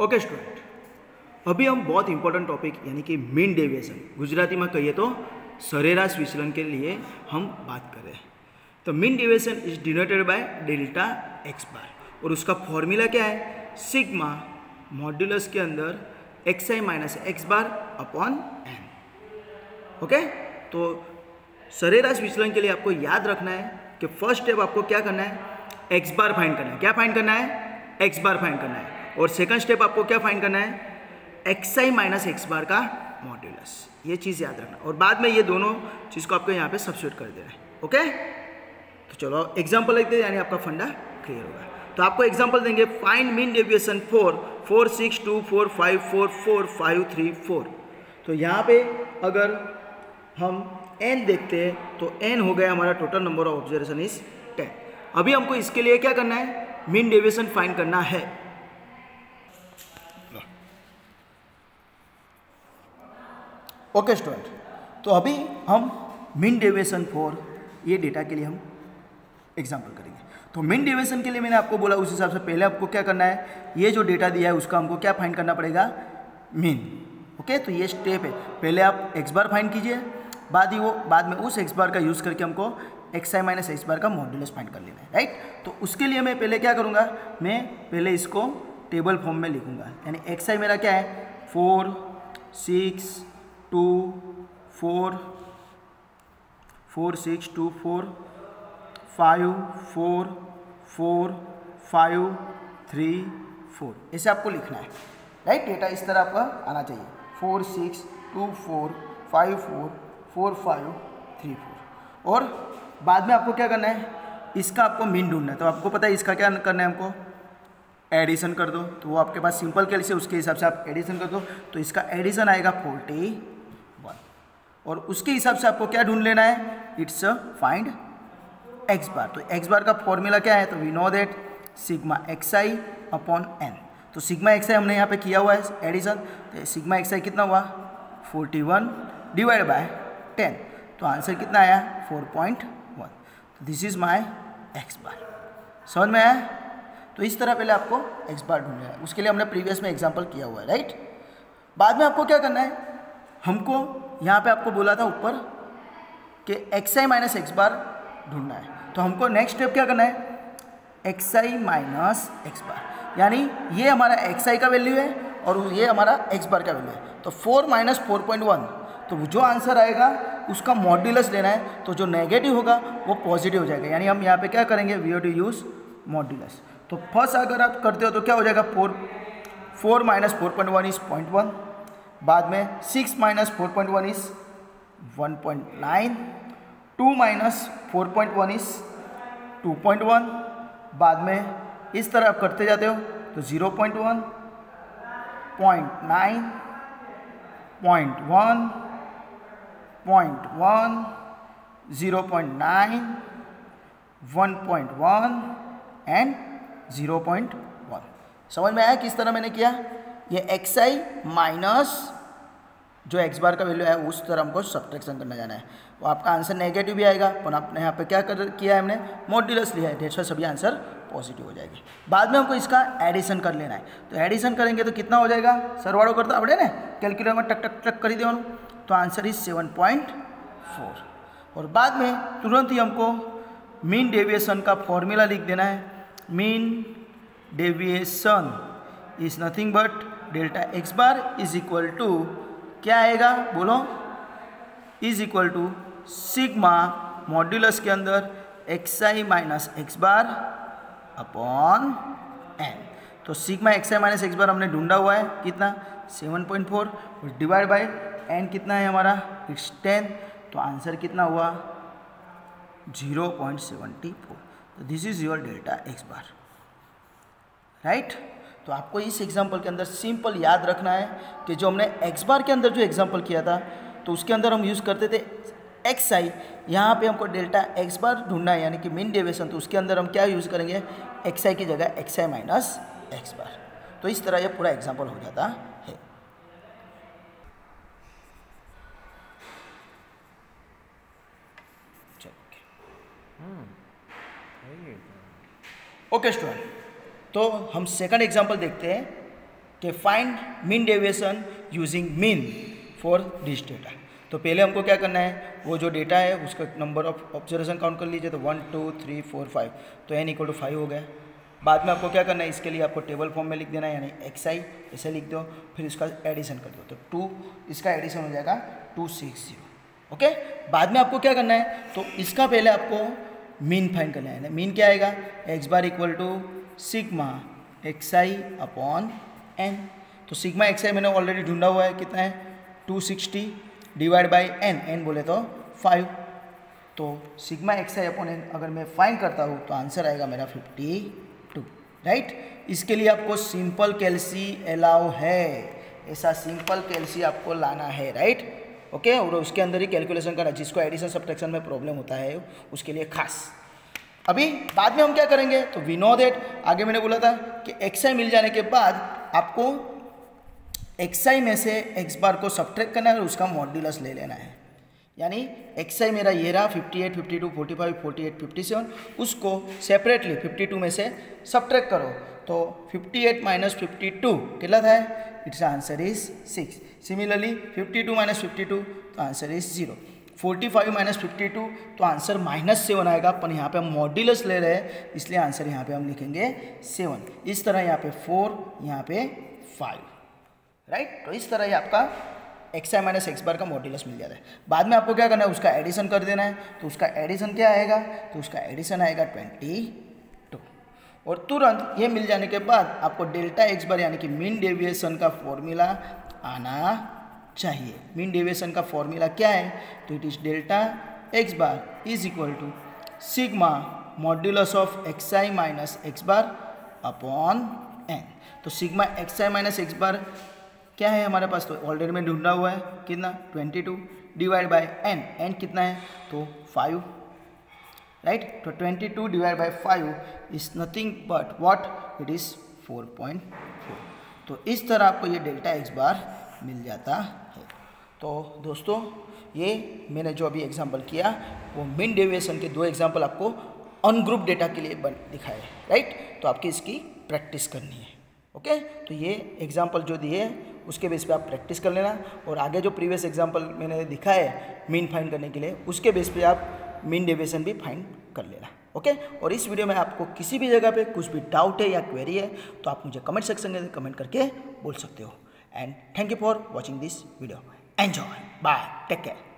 Okay student, अभी हम बहुत इंपॉर्टेंट टॉपिक यानी कि मीन डेविएशन, गुजराती में कहिए तो सरेराश विचलन के लिए हम बात कर रहे हैं। तो mean deviation is denoted by delta x bar और उसका फॉर्मूला क्या है, सिग्मा मॉड्यूलस के अंदर x i minus x bar upon n. Okay, तो सरेराश विचलन के लिए आपको याद रखना है कि फर्स्ट स्टेप आपको क्या करना है, एक्स बार फाइंड करना है। क्या फाइंड करना है, एक्स बार फाइंड करना है। और सेकंड स्टेप आपको क्या फाइंड करना है, एक्स आई माइनस एक्स बार का मॉड्यूलस। ये चीज़ याद रखना और बाद में ये दोनों चीज़ को आपको यहाँ पे सब्स्टिट्यूट कर देना है। ओके, तो चलो एग्जाम्पल लिखते हैं, यानी आपका फंडा क्लियर होगा। तो आपको एग्जाम्पल देंगे, फाइंड मीन डेविएशन 4 4 6 2 4 5 4 4 5 3 4। तो यहाँ पे अगर हम n देखते हैं तो n हो गया हमारा total number of observation is 10। अभी हमको इसके लिए क्या करना है, मीन डेविएशन फाइंड करना है। ओके स्टूडेंट, तो अभी हम मीन डेविएशन फॉर ये डेटा के लिए हम एग्जाम्पल करेंगे। तो मीन डेविएशन के लिए मैंने आपको बोला उस हिसाब से पहले आपको क्या करना है, ये जो डेटा दिया है उसका हमको क्या फाइंड करना पड़ेगा, मीन। ओके, तो ये स्टेप है, पहले आप एक्स बार फाइंड कीजिए, बाद में उस एक्स बार का यूज़ करके हमको एक्स आई माइनस एक्स बार का मॉड्यूलस फाइंड कर लेना है, राइट। तो उसके लिए मैं पहले क्या करूँगा, मैं पहले इसको टेबल फॉर्म में लिखूँगा, यानी एक्स आई मेरा क्या है 4 6 2 4 4 6 2 4 5 4 4 5 3 4, ऐसे आपको लिखना है, राइट। डेटा इस तरह आपका आना चाहिए, 4 6 2 4 5 4 4 5 3 4। और बाद में आपको क्या करना है, इसका आपको मीन ढूंढना है। तो आपको पता है इसका क्या करना है, हमको एडिशन कर दो। तो वो आपके पास सिंपल कैलसी, उसके हिसाब से आप एडिशन कर दो। तो इसका एडिशन आएगा 41 और उसके हिसाब से आपको क्या ढूंढ लेना है, इट्स फाइंड एक्स बार। तो एक्स बार का फॉर्मूला क्या है, तो we know that sigma x I upon N. तो सिग्मा एक्स आई हमने यहाँ पे किया हुआ है एडिशन, तो सिग्मा एक्स आई कितना हुआ 41 डिवाइड बाय 10, तो आंसर कितना आया 4.1। तो दिस इज माई एक्स बार। समझ में आया। तो इस तरह पहले आपको एक्स बार ढूंढना है, उसके लिए हमने प्रीवियस में एग्जाम्पल किया हुआ है, राइट। बाद में आपको क्या करना है, हमको यहाँ पे आपको बोला था ऊपर कि एक्स आई माइनस एक्स बार ढूंढना है। तो हमको नेक्स्ट स्टेप क्या करना है, एक्स आई माइनस एक्स बार, यानी ये हमारा एक्स आई का वैल्यू है और ये हमारा एक्स बार का वैल्यू है। तो 4 माइनस 4.1, तो जो आंसर आएगा उसका मॉड्यूलस लेना है। तो जो नेगेटिव होगा वो पॉजिटिव हो जाएगा, यानी हम यहाँ पे क्या करेंगे, we have to use modulus. तो फर्स्ट अगर आप करते हो तो क्या हो जाएगा, 4 माइनस 4.1 इज 0.1, बाद में 6 माइनस 4.1 इज 1.9, 2 माइनस 4.1 इज 2.1, बाद में इस तरह आप करते जाते हो तो 0.1 0.9 0.1 0.1 0.9 1.1 एंड 0.1। समझ में आया किस तरह मैंने किया। ये एक्स आई माइनस जो एक्स बार का वैल्यू है उस तरह हमको सब्ट्रैक्शन करना जाना है। वो आपका आंसर नेगेटिव भी आएगा, पर आपने यहाँ पे क्या किया है, हमने मॉड्यूलस लिया है, डेट्स वाई सभी आंसर पॉजिटिव हो जाएगी। बाद में हमको इसका एडिशन कर लेना है। तो एडिशन करेंगे तो कितना हो जाएगा, सरवाड़ो करता अपने ना कैलकुलेटर में टक टक टक कर दे, तो आंसर इज 7.4। और बाद में तुरंत ही हमको मीन डेविएशन का फॉर्मूला लिख देना है। Mean deviation is nothing but delta x bar is equal to क्या आएगा, बोलो, is equal to sigma modulus के अंदर x i minus x bar upon N. तो sigma x i minus x bar हमने ढूंढा हुआ है कितना 7.4, डिवाइड बाय एन कितना है हमारा, इट्स 10, तो आंसर कितना हुआ 0.74। तो this is your delta x bar, right. तो आपको इस एग्जाम्पल के अंदर सिंपल याद रखना है कि जो हमने एक्स बार के अंदर जो एग्जाम्पल किया था तो उसके अंदर हम यूज़ करते थे एक्स आई, यहाँ पे हमको डेल्टा एक्स बार ढूंढना है, यानी कि मीन डेविएशन। तो उसके अंदर हम क्या यूज़ करेंगे, एक्स आई की जगह एक्स आई माइनस एक्स बार। तो इस तरह ये पूरा एग्जाम्पल हो जाता है। ओके स्टूडेंट, तो हम सेकंड एग्जाम्पल देखते हैं। कि find mean deviation using mean for this data. तो पहले हमको क्या करना है, वो जो डेटा है उसका नंबर ऑफ ऑब्जर्वेशन काउंट कर लीजिए। तो 1 2 3 4 5, तो n = 5 हो गया। बाद में आपको क्या करना है, इसके लिए आपको टेबल फॉर्म में लिख देना है, यानी xi ऐसे लिख दो, फिर इसका एडिशन कर दो। तो 2 इसका एडिशन हो जाएगा 260। ओके, बाद में आपको क्या करना है, तो इसका पहले आपको मीन फाइंड करना है। मीन क्या आएगा, x bar equal to sigma xi upon n। तो सिग्मा xi मैंने ऑलरेडी ढूंढा हुआ है, कितना है 260 डिवाइड बाई n बोले तो 5। तो सिग्मा xi अपॉन n अगर मैं फाइंड करता हूँ तो आंसर आएगा मेरा 52, राइट। इसके लिए आपको सिंपल कैलसी अलाउ है, ऐसा सिंपल कैलसी आपको लाना है, राइट। ओके, और उसके अंदर ही कैलकुलेशन करना, जिसको एडिशन सब्ट्रैक्शन में प्रॉब्लम होता है उसके लिए खास। अभी बाद में हम क्या करेंगे, तो वी नो दैट, आगे मैंने बोला था कि xi मिल जाने के बाद आपको xi में से x बार को सब्ट्रैक्ट करना है और उसका मॉड्यूलस ले लेना है। यानी xi मेरा ये रहा 58, 52, 45, 48, 57, उसको सेपरेटली 52 में से सब्ट्रैक्ट करो। तो 58 माइनस 52 कितना था, it's answer is 6। Similarly 52 minus 52, तो आंसर इज 0। 45 माइनस 52, तो आंसर -7 आएगा, पर यहाँ पे हम मॉड्यूलस ले रहे हैं इसलिए आंसर यहाँ पे हम लिखेंगे 7। इस तरह यहाँ पे 4, यहाँ पे 5, राइट। तो इस तरह ये आपका xi माइनस x बार का मॉड्यूलस मिल जाता है। बाद में आपको क्या करना है, उसका एडिशन कर देना है। तो उसका एडिशन क्या आएगा, तो उसका एडिशन आएगा 22। और तुरंत ये मिल जाने के बाद आपको डेल्टा x बार यानी कि मीन डेविएशन का फॉर्मूला आना चाहिए। मीन डेविएशन का फॉर्मूला क्या है, तो it is delta x bar is equal to sigma modulus of xi minus x bar upon n। तो sigma xi minus x bar क्या है हमारे पास, तो ऑलरेडी में ढूंढा हुआ है, कितना 22 डिवाइड बाय n कितना है, तो 5, राइट। तो 22 divide by 5 is nothing but what, it is 4.4। तो इस तरह आपको ये डेल्टा x बार मिल जाता है। तो दोस्तों, ये मैंने जो अभी एग्जांपल किया वो मीन डेविएशन के 2 एग्जांपल आपको अनग्रुप डेटा के लिए दिखाए, राइट। तो आपकी इसकी प्रैक्टिस करनी है। ओके, तो ये एग्जांपल जो दिए उसके बेस पे आप प्रैक्टिस कर लेना, और आगे जो प्रीवियस एग्जांपल मैंने दिखाया है मीन फाइंड करने के लिए, उसके बेस पे आप मीन डेविएशन भी फाइंड कर लेना। ओके, और इस वीडियो में आपको किसी भी जगह पे कुछ भी डाउट है या क्वेरी है तो आप मुझे कमेंट सेक्शन में कमेंट करके बोल सकते हो। And thank you for watching this video. Enjoy, bye, take care.